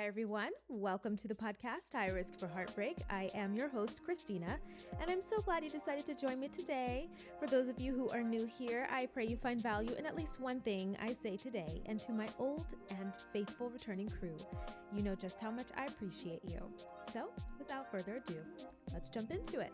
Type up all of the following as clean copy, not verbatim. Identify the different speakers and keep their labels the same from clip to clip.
Speaker 1: Hi, everyone. Welcome to the podcast, High Risk for Heartbreak. I am your host, Christina, and I'm so glad you decided to join me today. For those of you who are new here, I pray you find value in at least one thing I say today. And to my old and faithful returning crew, you know just how much I appreciate you. So, without further ado, let's jump into it.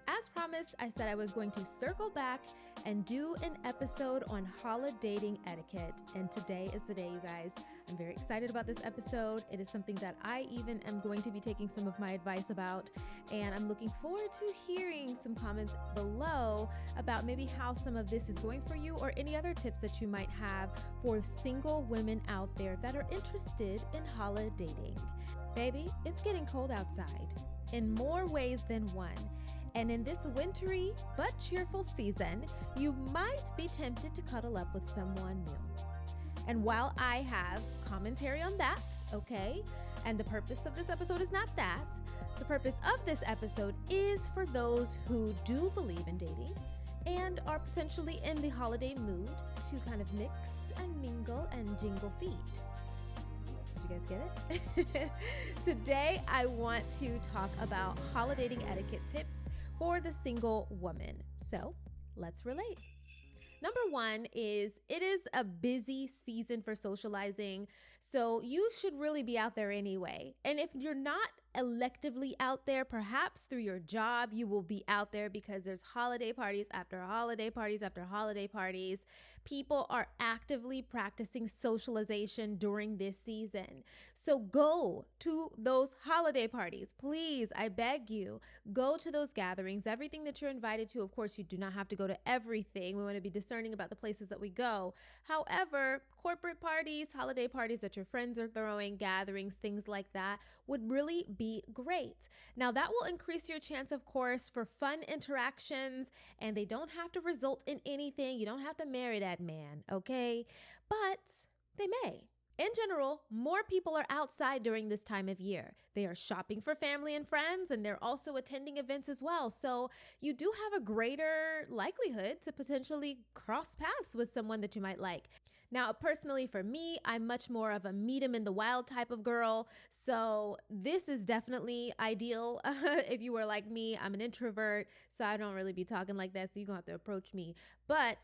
Speaker 1: As promised, I said I was going to circle back and do an episode on holidating etiquette. And today is the day, you guys. I'm very excited about this episode. It is something that I even am going to be taking some of my advice about. And I'm looking forward to hearing some comments below about maybe how some of this is going for you or any other tips that you might have for single women out there that are interested in holidating. Baby, it's getting cold outside in more ways than one. And in this wintry but cheerful season, you might be tempted to cuddle up with someone new. And while I have commentary on that, okay, and the purpose of this episode is not that, the purpose of this episode is for those who do believe in dating and are potentially in the holiday mood to kind of mix and mingle and jingle feet. Did you guys get it? Today, I want to talk about holidating etiquette tips for the single woman. So let's relate. Number one is it is a busy season for socializing, so you should really be out there anyway. And if you're not electively out there, perhaps through your job, you will be out there because there's holiday parties after holiday parties after holiday parties. People are actively practicing socialization during this season. So go to those holiday parties. Please, I beg you, go to those gatherings. Everything that you're invited to, of course, you do not have to go to everything. We want to be discerning about the places that we go. However, corporate parties, holiday parties that your friends are throwing, gatherings, things like that would really be great. Now, that will increase your chance, of course, for fun interactions, and they don't have to result in anything. You don't have to marry that man, okay? But they may. In general, more people are outside during this time of year. They are shopping for family and friends, and they're also attending events as well. So you do have a greater likelihood to potentially cross paths with someone that you might like. Now, personally, for me, I'm much more of a meet 'em in the wild type of girl. So this is definitely ideal. If you were like me, I'm an introvert, so I don't really be talking like that. So you're going to have to approach me. But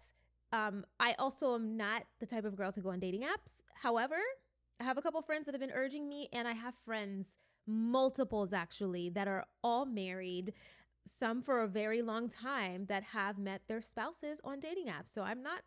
Speaker 1: I also am not the type of girl to go on dating apps. However, I have a couple friends that have been urging me, and I have friends, multiples actually, that are all married, some for a very long time, that have met their spouses on dating apps. So I'm not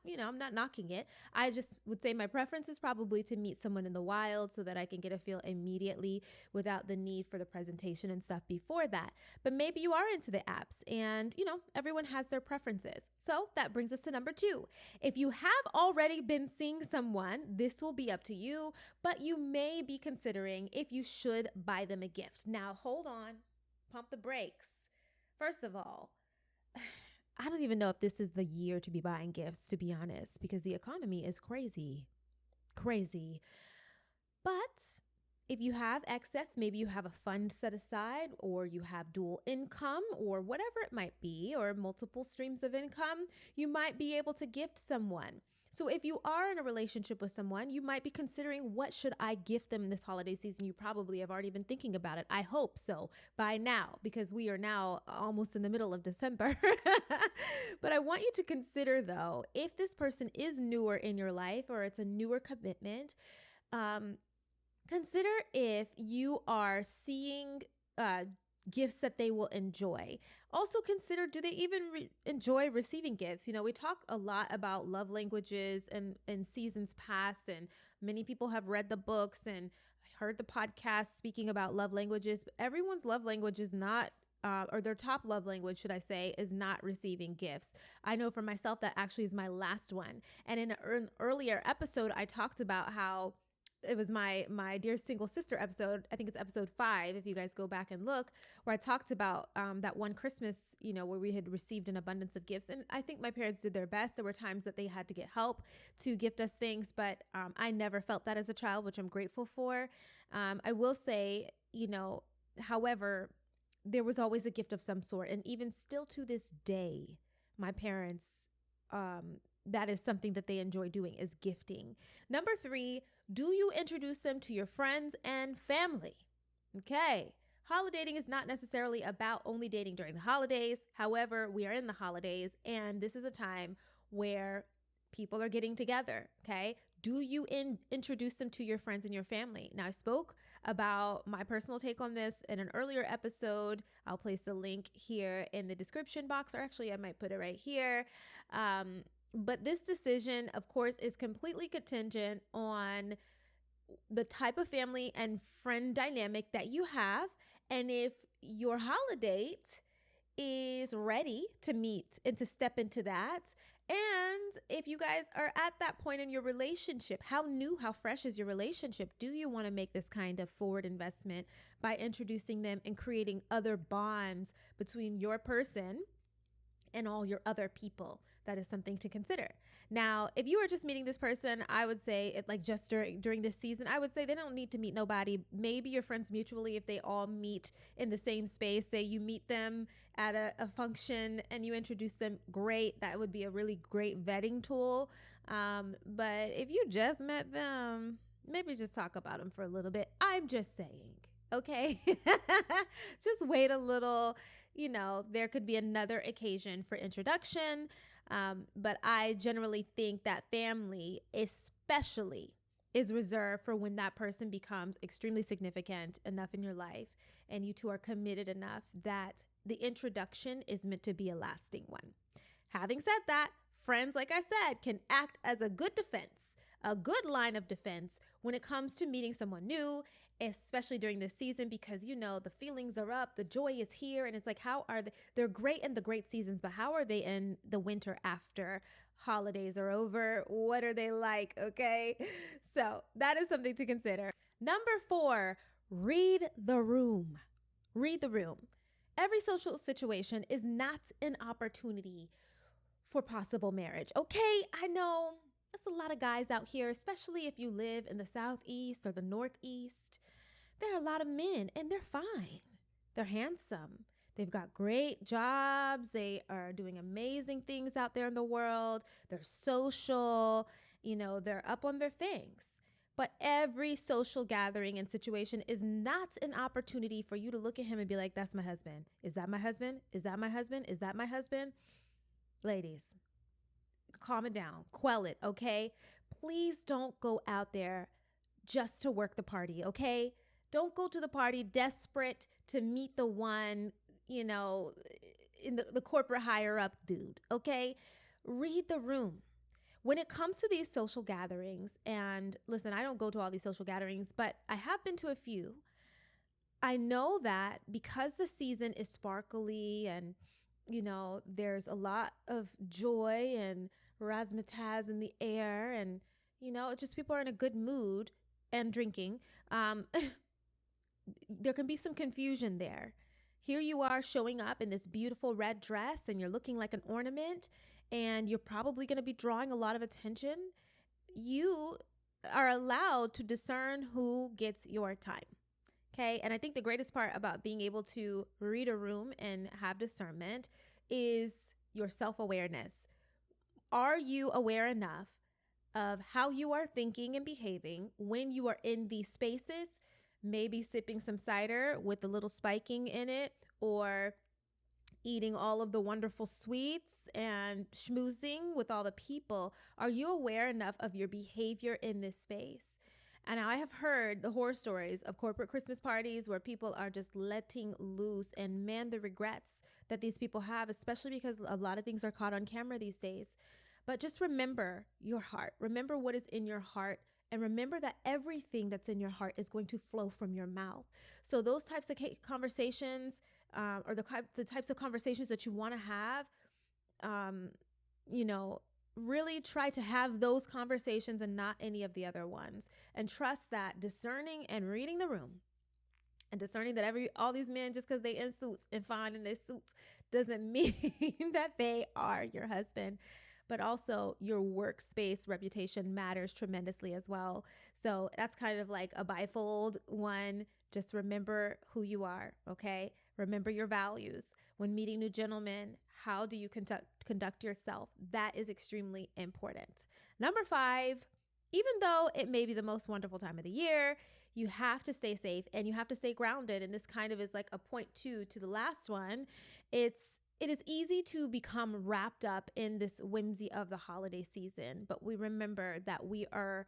Speaker 1: knocking it. I just would say my preference is probably to meet someone in the wild so that I can get a feel immediately without the need for the presentation and stuff before that. But maybe you are into the apps, and everyone has their preferences. So that brings us to number 2. If you have already been seeing someone, this will be up to you, but you may be considering if you should buy them a gift. Now, hold on, pump the brakes. First of all, I don't even know if this is the year to be buying gifts, to be honest, because the economy is crazy. But if you have excess, maybe you have a fund set aside, or you have dual income, or whatever it might be, or multiple streams of income, you might be able to gift someone. So if you are in a relationship with someone, you might be considering, what should I gift them this holiday season? You probably have already been thinking about it. I hope so by now, because we are now almost in the middle of December. But I want you to consider, though, if this person is newer in your life or it's a newer commitment, consider if you are seeing gifts that they will enjoy. Also consider, do they even enjoy receiving gifts? We talk a lot about love languages and in seasons past, and many people have read the books and heard the podcast speaking about love languages. But everyone's love language is not or their top love language, should I say, is not receiving gifts. I know for myself that actually is my last one. And in an earlier episode, I talked about how it was my Dear Single Sister episode. I think it's episode 5, if you guys go back and look, where I talked about that one Christmas, where we had received an abundance of gifts. And I think my parents did their best. There were times that they had to get help to gift us things, but I never felt that as a child, which I'm grateful for. I will say, however, there was always a gift of some sort. And even still to this day, my parents that is something that they enjoy doing, is gifting. Number 3, do you introduce them to your friends and family? Okay. Holidating is not necessarily about only dating during the holidays. However, we are in the holidays and this is a time where people are getting together. Okay. Do you introduce them to your friends and your family? Now, I spoke about my personal take on this in an earlier episode. I'll place the link here in the description box, or actually I might put it right here. But this decision, of course, is completely contingent on the type of family and friend dynamic that you have. And if your holiday is ready to meet and to step into that. And if you guys are at that point in your relationship, how new, how fresh is your relationship? Do you want to make this kind of forward investment by introducing them and creating other bonds between your person and all your other people? That is something to consider. Now, if you are just meeting this person, I would say it like just during this season, I would say they don't need to meet nobody. Maybe your friends mutually, if they all meet in the same space, say you meet them at a function and you introduce them, great. That would be a really great vetting tool. But if you just met them, maybe just talk about them for a little bit. I'm just saying, okay? Just wait a little. There could be another occasion for introduction. But I generally think that family especially is reserved for when that person becomes extremely significant enough in your life and you two are committed enough that the introduction is meant to be a lasting one. Having said that, friends, like I said, can act as a good defense, a good line of defense when it comes to meeting someone new, especially during this season, because the feelings are up, the joy is here, and it's like, how are they? They're great in the great seasons, but how are they in the winter after holidays are over? What are they like? Okay, so that is something to consider. Number 4, read the room. Read the room. Every social situation is not an opportunity for possible marriage. Okay, I know there's a lot of guys out here, especially if you live in the Southeast or the Northeast. There are a lot of men and they're fine. They're handsome. They've got great jobs. They are doing amazing things out there in the world. They're social, they're up on their things. But every social gathering and situation is not an opportunity for you to look at him and be like, that's my husband. Is that my husband? Is that my husband? Is that my husband? Ladies, calm it down, quell it, okay? Please don't go out there just to work the party, okay? Don't go to the party desperate to meet the one, in the corporate higher up dude, okay? Read the room. When it comes to these social gatherings, and listen, I don't go to all these social gatherings, but I have been to a few. I know that because the season is sparkly and there's a lot of joy and razzmatazz in the air, and just people are in a good mood and drinking. There can be some confusion there. Here you are showing up in this beautiful red dress and you're looking like an ornament and you're probably going to be drawing a lot of attention. You are allowed to discern who gets your time. Okay. And I think the greatest part about being able to read a room and have discernment is your self-awareness. Are you aware enough of how you are thinking and behaving when you are in these spaces, maybe sipping some cider with a little spiking in it, or eating all of the wonderful sweets and schmoozing with all the people? Are you aware enough of your behavior in this space? And I have heard the horror stories of corporate Christmas parties where people are just letting loose, and man, the regrets that these people have, especially because a lot of things are caught on camera these days. But just remember your heart. Remember what is in your heart, and remember that everything that's in your heart is going to flow from your mouth. So those types of conversations, or the types of conversations that you want to have, really try to have those conversations and not any of the other ones. And trust that discerning and reading the room and discerning that all these men, just because they in suits and fine in their suits, doesn't mean that they are your husband. but also your workspace reputation matters tremendously as well. So that's kind of like a bifold one. Just remember who you are, okay? Remember your values. When meeting new gentlemen, how do you conduct yourself? That is extremely important. Number 5, even though it may be the most wonderful time of the year, you have to stay safe and you have to stay grounded. And this kind of is like a point two to the last one. It is easy to become wrapped up in this whimsy of the holiday season, but we remember that we are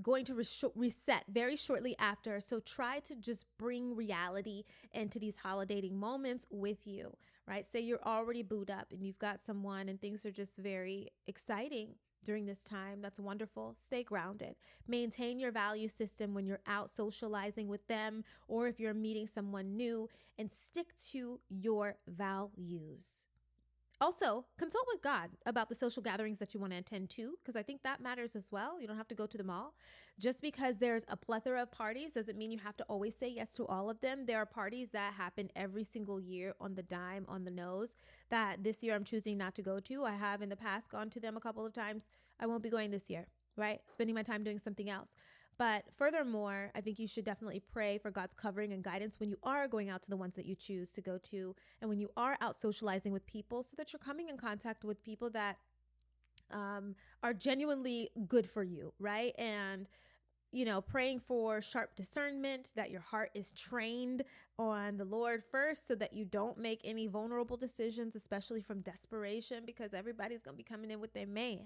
Speaker 1: going to reset very shortly after. So try to just bring reality into these holidating moments with you, right? Say you're already booed up and you've got someone and things are just very exciting during this time. That's wonderful. Stay grounded. Maintain your value system when you're out socializing with them or if you're meeting someone new, and stick to your values. Also, consult with God about the social gatherings that you want to attend to, because I think that matters as well. You don't have to go to them all. Just because there's a plethora of parties doesn't mean you have to always say yes to all of them. There are parties that happen every single year on the dime, on the nose, that this year I'm choosing not to go to. I have in the past gone to them a couple of times. I won't be going this year, right? Spending my time doing something else. But furthermore, I think you should definitely pray for God's covering and guidance when you are going out to the ones that you choose to go to, and when you are out socializing with people, so that you're coming in contact with people that are genuinely good for you, right? And praying for sharp discernment, that your heart is trained on the Lord first so that you don't make any vulnerable decisions, especially from desperation, because everybody's going to be coming in with their man.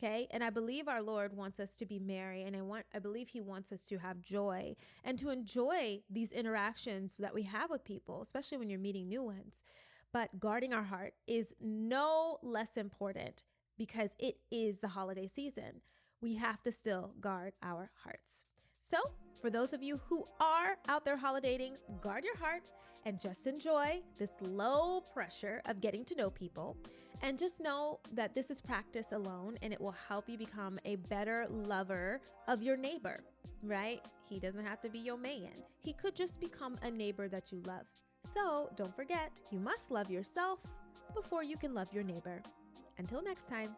Speaker 1: Okay. And I believe our Lord wants us to be merry, and I believe he wants us to have joy and to enjoy these interactions that we have with people, especially when you're meeting new ones. But guarding our heart is no less important because it is the holiday season. We have to still guard our hearts. So for those of you who are out there holidating, guard your heart and just enjoy this low pressure of getting to know people. And just know that this is practice alone, and it will help you become a better lover of your neighbor, right? He doesn't have to be your man. He could just become a neighbor that you love. So don't forget, you must love yourself before you can love your neighbor. Until next time.